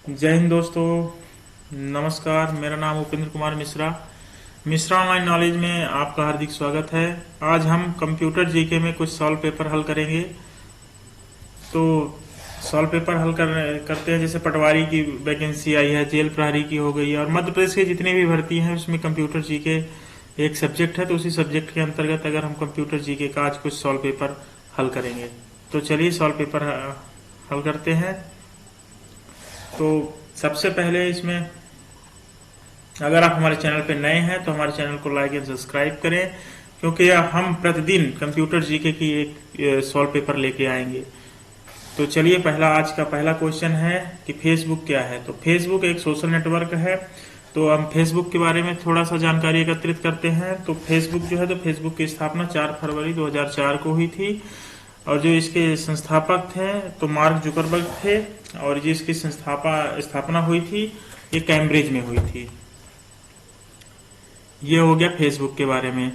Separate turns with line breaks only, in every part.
जय हिंद दोस्तों। नमस्कार, मेरा नाम उपेंद्र कुमार मिश्रा। मिश्रा ऑनलाइन नॉलेज में आपका हार्दिक स्वागत है। आज हम कंप्यूटर जीके में कुछ सॉल्व पेपर हल करेंगे। तो सॉल्व पेपर हल करते हैं। जैसे पटवारी की वैकेंसी आई है, जेल प्रहरी की हो गई है, और मध्य प्रदेश की जितनी भी भर्ती हैं उसमें कंप्यूटर जीके एक सब्जेक्ट है। तो उसी सब्जेक्ट के अंतर्गत अगर हम कंप्यूटर जीके का आज कुछ सॉल्व पेपर हल करेंगे, तो चलिए सॉल्व पेपर हल करते हैं। तो सबसे पहले इसमें अगर आप हमारे चैनल पर नए हैं तो हमारे चैनल को लाइक एंड सब्सक्राइब करें, क्योंकि हम प्रतिदिन कंप्यूटर जीके की एक सॉल्व पेपर लेके आएंगे। तो चलिए, आज का पहला क्वेश्चन है कि फेसबुक क्या है। तो फेसबुक एक सोशल नेटवर्क है। तो हम फेसबुक के बारे में थोड़ा सा जानकारी एकत्रित करते हैं। तो फेसबुक जो है, तो फेसबुक की स्थापना 4 फरवरी 2004 को हुई थी, और जो इसके संस्थापक थे तो मार्क जुकरबर्ग थे, और जिसकी स्थापना हुई थी ये कैम्ब्रिज में हुई थी। ये हो गया फेसबुक के बारे में।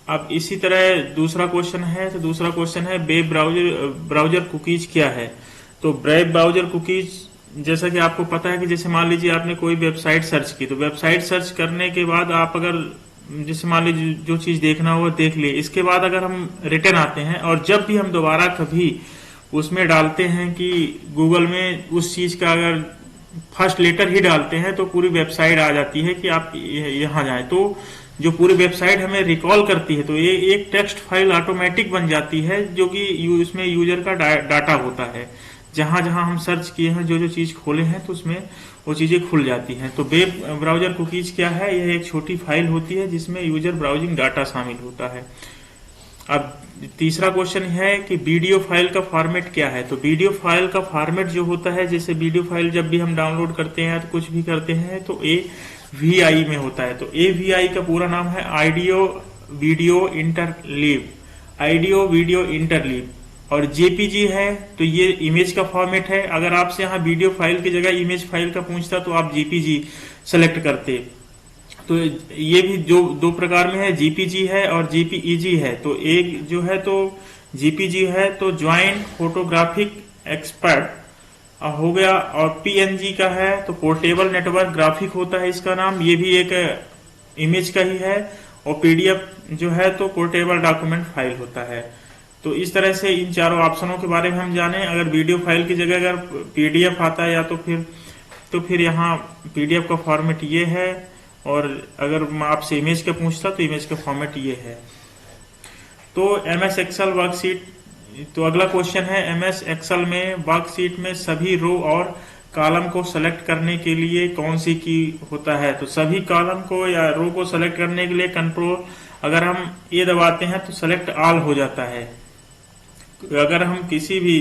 अब इसी तरह दूसरा क्वेश्चन है। तो दूसरा क्वेश्चन है वेब ब्राउजर कुकीज क्या है। तो वेब ब्राउजर कुकीज, जैसा कि आपको पता है कि जैसे मान लीजिए आपने कोई वेबसाइट सर्च की, तो वेबसाइट सर्च करने के बाद आप अगर जैसे मान लीजिए जो चीज देखना हो देख लिए, इसके बाद अगर हम रिटर्न आते हैं और जब भी हम दोबारा कभी उसमें डालते हैं कि गूगल में उस चीज का अगर फर्स्ट लेटर ही डालते हैं तो पूरी वेबसाइट आ जाती है कि आप यहाँ जाएं। तो जो पूरी वेबसाइट हमें रिकॉल करती है, तो ये एक टेक्स्ट फाइल ऑटोमेटिक बन जाती है, जो कि उसमें यूजर का डाटा होता है। जहां जहां हम सर्च किए हैं, जो जो चीज खोले हैं, तो उसमें वो चीजें खुल जाती हैं। तो वेब ब्राउजर कुकीज क्या है? यह एक छोटी फाइल होती है जिसमें यूजर ब्राउजिंग डाटा शामिल होता है। अब तीसरा क्वेश्चन है कि वीडियो फाइल का फॉर्मेट क्या है। तो वीडियो फाइल का फॉर्मेट जो होता है, जैसे वीडियो फाइल जब भी हम डाउनलोड करते हैं तो कुछ भी करते हैं तो AVI में होता है। तो AVI का पूरा नाम है audio video interleave, audio video interleave. और JPG है तो ये इमेज का फॉर्मेट है। अगर आपसे यहाँ वीडियो फाइल की जगह इमेज फाइल का पूछता तो आप JPG सेलेक्ट करते। तो ये भी जो दो प्रकार में है, JPG है और JPEG है। तो एक जो है तो JPG है तो ज्वाइंट फोटोग्राफिक एक्सपर्ट हो गया, और PNG का है तो पोर्टेबल नेटवर्क ग्राफिक होता है इसका नाम, ये भी एक इमेज का ही है। और PDF जो है तो पोर्टेबल डॉक्यूमेंट फाइल होता है। तो इस तरह से इन चारों ऑप्शनों के बारे में हम जाने। अगर वीडियो फाइल की जगह अगर PDF आता है या तो फिर यहाँ PDF का फॉर्मेट ये है, और अगर मैं आपसे इमेज का पूछता तो इमेज का फॉर्मेट ये है। तो MS एक्सेल वर्कशीट, तो अगला क्वेश्चन है MS एक्सेल में वर्कशीट में सभी रो और कॉलम को सेलेक्ट करने के लिए कौन सी की होता है। तो सभी कॉलम को या रो को सेलेक्ट करने के लिए कंट्रोल अगर हम ये दबाते हैं तो सेलेक्ट ऑल हो जाता है। अगर हम किसी भी,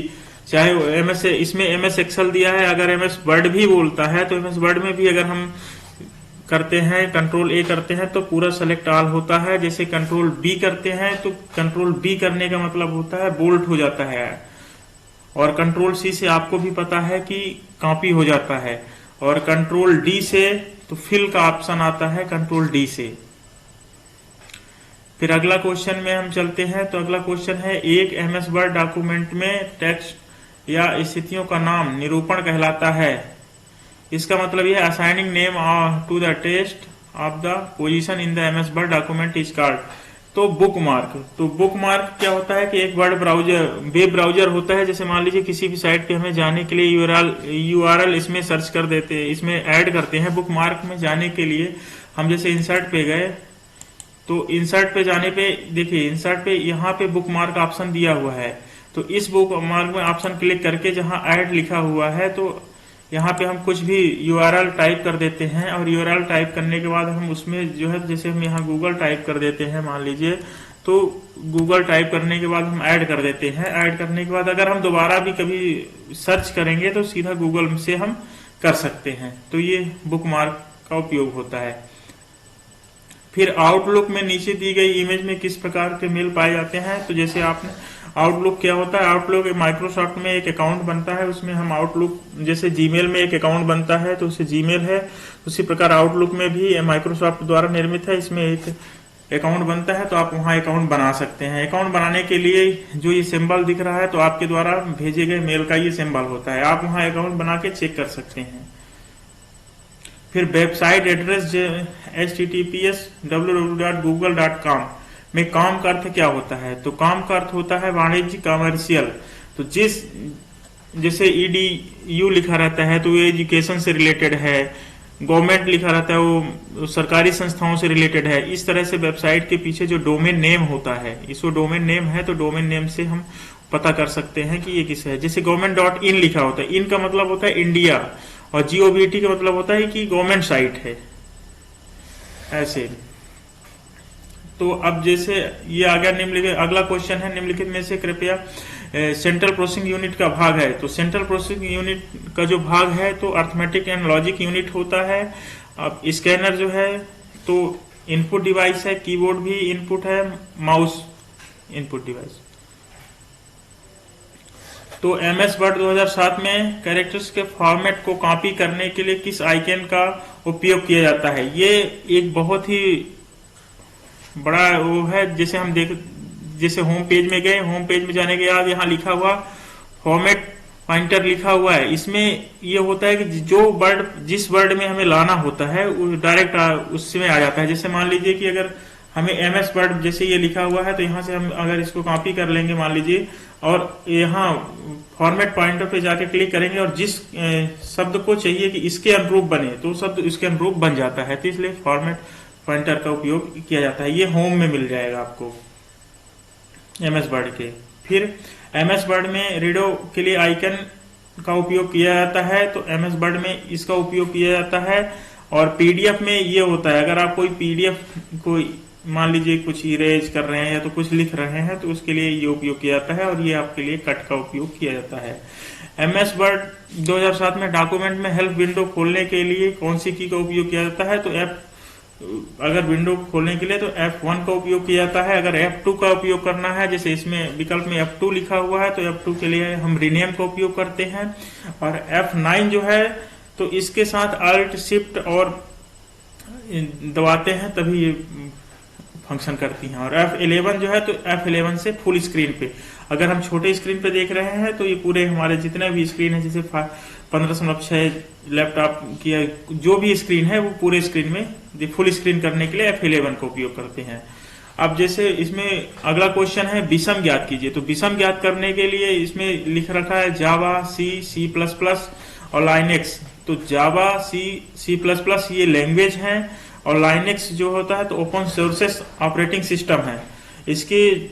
चाहे इसमें MS एक्सेल दिया है, अगर MS वर्ड भी बोलता है तो MS वर्ड में भी अगर हम करते हैं कंट्रोल A करते हैं तो पूरा सेलेक्ट ऑल होता है। जैसे कंट्रोल B करते हैं तो कंट्रोल B करने का मतलब होता है बोल्ट हो जाता है। और कंट्रोल C से आपको भी पता है कि कॉपी हो जाता है। और कंट्रोल D से तो फिल का ऑप्शन आता है कंट्रोल D से। फिर अगला क्वेश्चन में हम चलते हैं। तो अगला क्वेश्चन है एक MS वर्ड डॉक्यूमेंट में टेक्स्ट या स्थितियों का नाम निरूपण कहलाता है। इसका मतलब यह assigning name to the test of the position in the MS Word document is called. तो बुकमार्क, तो बुकमार्क क्या होता है कि एक वर्ड ब्राउजर, वेब ब्राउजर होता है। जैसे मान लीजिए किसी भी साइट पे हमें जाने के लिए URL इसमें सर्च कर देते हैं, इसमें ऐड करते हैं। बुकमार्क में जाने के लिए हम जैसे इंसर्ट पे गए, तो इंसर्ट पे जाने पे देखिए, इंसर्ट पे यहाँ पे बुकमार्क ऑप्शन दिया हुआ है। तो इस बुकमार्क में ऑप्शन क्लिक करके जहाँ ऐड लिखा हुआ है, तो यहाँ पे हम कुछ भी URL टाइप कर देते हैं। और URL टाइप करने के बाद हम उसमें जो है, जैसे हम यहाँ गूगल टाइप कर देते हैं मान लीजिए, तो गूगल टाइप करने के बाद हम ऐड कर देते हैं। ऐड करने के बाद अगर हम दोबारा भी कभी सर्च करेंगे तो सीधा गूगल से हम कर सकते हैं। तो ये बुकमार्क का उपयोग होता है। फिर आउटलुक में नीचे दी गई इमेज में किस प्रकार के मेल पाए जाते हैं। तो जैसे आपने आउटलुक क्या होता है, आउटलुक माइक्रोसॉफ्ट में एक अकाउंट बनता है, उसमें हम आउटलुक, जैसे जीमेल में एक अकाउंट बनता है तो उसे जीमेल है, उसी प्रकार आउटलुक में भी माइक्रोसॉफ्ट द्वारा निर्मित है। इसमें एक अकाउंट बनता है तो आप वहां अकाउंट बना सकते हैं। अकाउंट बनाने के लिए जो ये सिंबल दिख रहा है तो आपके द्वारा भेजे गए मेल का ये सिंबल होता है, आप वहां अकाउंट बना के चेक कर सकते हैं। फिर वेबसाइट एड्रेस https://www.google.com में काम का अर्थ क्या होता है? तो काम का अर्थ होता है वाणिज्य, कमर्शियल। तो जैसे EDU लिखा रहता है तो ये एजुकेशन से रिलेटेड है, गवर्नमेंट लिखा रहता है वो सरकारी संस्थाओं से रिलेटेड है। इस तरह से वेबसाइट के पीछे जो डोमेन नेम होता है, इसको डोमेन नेम है तो डोमेन नेम से हम पता कर सकते हैं कि ये किस है। जैसे government.in लिखा होता है, इन का मतलब होता है इंडिया और GOVT का मतलब होता है कि गवर्नमेंट साइट है, ऐसे। तो अब जैसे ये आ गया निम्नलिखित, अगला क्वेश्चन है निम्नलिखित में से कृपया सेंट्रल प्रोसेसिंग यूनिट का भाग है। तो सेंट्रल प्रोसेसिंग यूनिट का जो भाग है तो अर्थमेटिक एंड लॉजिक यूनिट होता है। अब स्कैनर जो है तो इनपुट डिवाइस है, कीबोर्ड भी इनपुट है, माउस इनपुट डिवाइस। तो MS वर्ड 2007 में कैरेक्टर्स के फॉर्मेट को कॉपी करने के लिए किस आइकन का उपयोग किया जाता है? ये एक बहुत ही बड़ा वो है। जैसे होम पेज में गए, होम पेज में जाने के बाद यहाँ लिखा हुआ फॉर्मेट पॉइंटर लिखा हुआ है, इसमें ये होता है कि जो वर्ड जिस वर्ड में हमें लाना होता है वो डायरेक्ट उसमें आ जाता है। जैसे मान लीजिए कि अगर हमें MS वर्ड जैसे ये लिखा हुआ है तो यहाँ से हम अगर इसको कॉपी कर लेंगे मान लीजिए और यहाँ फॉर्मेट पॉइंटर पे जाके क्लिक करेंगे और जिस शब्द को चाहिए कि इसके अनुरूप बने तो शब्द इसके अनुरूप बन जाता है। तो इसलिए फॉर्मेट पॉइंटर का उपयोग किया जाता है। ये होम में मिल जाएगा आपको MS वर्ड के। फिर MS वर्ड में रीडो के लिए आइकन का उपयोग किया जाता है तो MS वर्ड में इसका उपयोग किया जाता है। और PDF में ये होता है, अगर आप कोई PDF कोई मान लीजिए कुछ इरेज कर रहे हैं या तो कुछ लिख रहे हैं तो उसके लिए ये उपयोग किया जाता है और ये आपके लिए कट का उपयोग किया जाता है। MS वर्ड 2007 में डॉक्यूमेंट में हेल्प विंडो खोलने के लिए कौन सी की का उपयोग किया जाता है? तो अगर विंडो खोलने के लिए तो F1 का उपयोग किया जाता है। अगर F2 का उपयोग करना है, जैसे इसमें विकल्प में F2 लिखा हुआ है तो F2 के लिए हम रीनेम का उपयोग करते हैं। और F9 जो है तो इसके साथ Alt Shift और दबाते हैं तभी ये फंक्शन करती हैं। और F11 जो है तो F11 से फुल स्क्रीन पे, अगर हम छोटे स्क्रीन पे देख रहे हैं तो ये पूरे हमारे जितने भी स्क्रीन है, जैसे 15.6 लैपटॉप की जो भी स्क्रीन है वो पूरे स्क्रीन में फुल स्क्रीन करने के लिए F11 का उपयोग करते हैं। अब जैसे इसमें अगला क्वेश्चन है विषम ज्ञात कीजिए। तो विषम ज्ञात करने के लिए इसमें लिख रखा है जावा, C++ और लाइनेक्स। तो जावा, C++ ये लैंग्वेज है और लाइनेक्स जो होता है तो ओपन सोर्सेस ऑपरेटिंग सिस्टम है। इसकी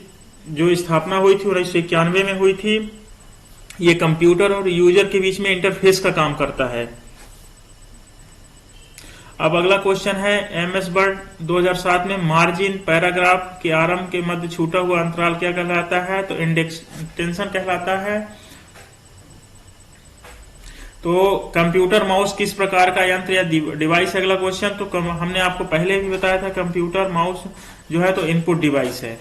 जो स्थापना हुई थी 1991 में हुई थी। ये कंप्यूटर और यूजर के बीच में इंटरफेस का काम करता है। अब अगला क्वेश्चन है MS वर्ड 2007 में मार्जिन पैराग्राफ के आरंभ के मध्य छूटा हुआ अंतराल क्या कहलाता है? तो इंडेंटेशन कहलाता है। तो कंप्यूटर माउस किस प्रकार का यंत्र या डिवाइस? अगला क्वेश्चन तो हमने आपको पहले भी बताया था, कंप्यूटर माउस जो है तो इनपुट डिवाइस है।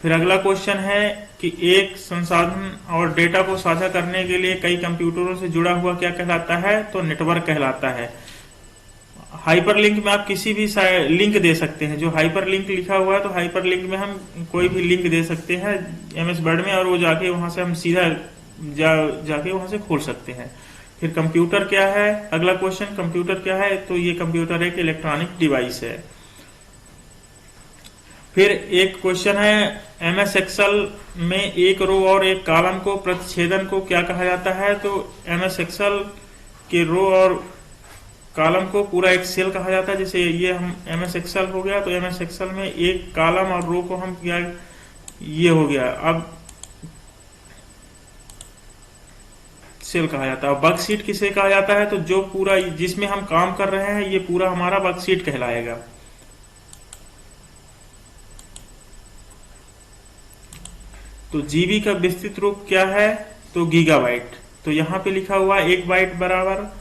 फिर अगला क्वेश्चन है कि एक संसाधन और डेटा को साझा करने के लिए कई कंप्यूटरों से जुड़ा हुआ क्या कहलाता है? तो नेटवर्क कहलाता है। हाइपरलिंक में आप किसी भी लिंक दे सकते हैं। जो हाइपरलिंक लिखा हुआ है तो हाइपरलिंक में हम कोई भी लिंक दे सकते हैं MS वर्ड में और वो जाके वहां से हम सीधा जाके वहां से खोल सकते हैं। फिर कंप्यूटर क्या है? अगला क्वेश्चन कंप्यूटर क्या है? तो ये कंप्यूटर एक इलेक्ट्रॉनिक डिवाइस है। फिर एक क्वेश्चन है MS एक्सेल में एक रो और एक कॉलम को प्रतिच्छेदन को क्या कहा जाता है? तो MS एक्सेल के रो और कॉलम को पूरा एक सेल कहा जाता है। जैसे ये हम MS एक्सेल हो गया तो MS एक्सेल में एक कॉलम और रो को हम क्या ये हो गया अब सेल कहा जाता है। वर्कशीट किसे कहा जाता है? तो जो पूरा जिसमें हम काम कर रहे हैं ये पूरा हमारा वर्कशीट कहलाएगा। तो जीबी का विस्तृत रूप क्या है? तो गीगाबाइट। तो यहाँ पे लिखा हुआ 1 बाइट बराबर,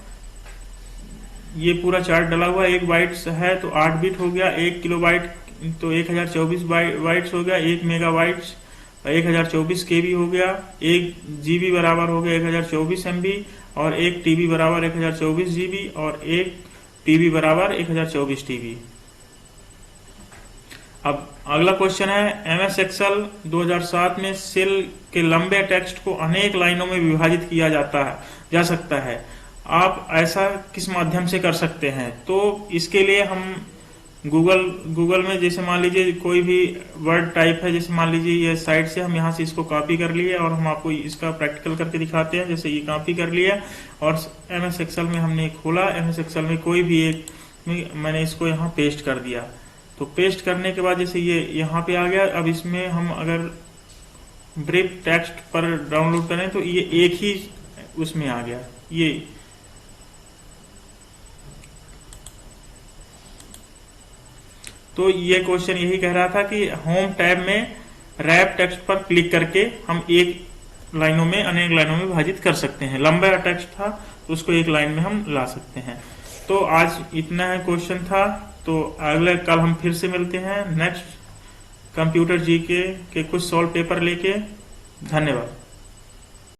ये पूरा चार्ट डला हुआ 1 बाइट है तो 8 बिट हो गया। 1 किलोबाइट तो 1024 बाइट्स हो गया। 1 मेगाबाइट 1024 KB हो गया। 1 GB बराबर हो गया 1024 MB और 1 TB बराबर 1024 GB और 1 TB बराबर 1024 TB। अब अगला क्वेश्चन है एमएस एक्सेल 2007 में सेल के लंबे टेक्स्ट को अनेक लाइनों में विभाजित किया जा सकता है। आप ऐसा किस माध्यम से कर सकते हैं? तो इसके लिए हम गूगल में जैसे मान लीजिए कोई भी वर्ड टाइप है, जैसे मान लीजिए ये साइट से हम यहाँ से इसको कॉपी कर लिए और हम आपको इसका प्रैक्टिकल करके दिखाते हैं। जैसे ये कॉपी कर लिया और एमएस एक्सेल में हमने खोला, एमएस एक्सेल में कोई भी एक मैंने इसको यहाँ पेस्ट कर दिया। तो पेस्ट करने के बाद जैसे ये यहाँ पे आ गया। अब इसमें हम अगर ब्रीफ टेक्स्ट पर डाउनलोड करें तो ये एक ही उसमें आ गया। ये तो ये क्वेश्चन यही कह रहा था कि होम टैब में रैप टेक्स्ट पर क्लिक करके हम एक लाइनों में अनेक लाइनों में विभाजित कर सकते हैं। लंबा टेक्स्ट था तो उसको एक लाइन में हम ला सकते हैं। तो आज इतना है क्वेश्चन था। तो अगले कल हम फिर से मिलते हैं नेक्स्ट कंप्यूटर जीके के कुछ सॉल्व पेपर लेके। धन्यवाद।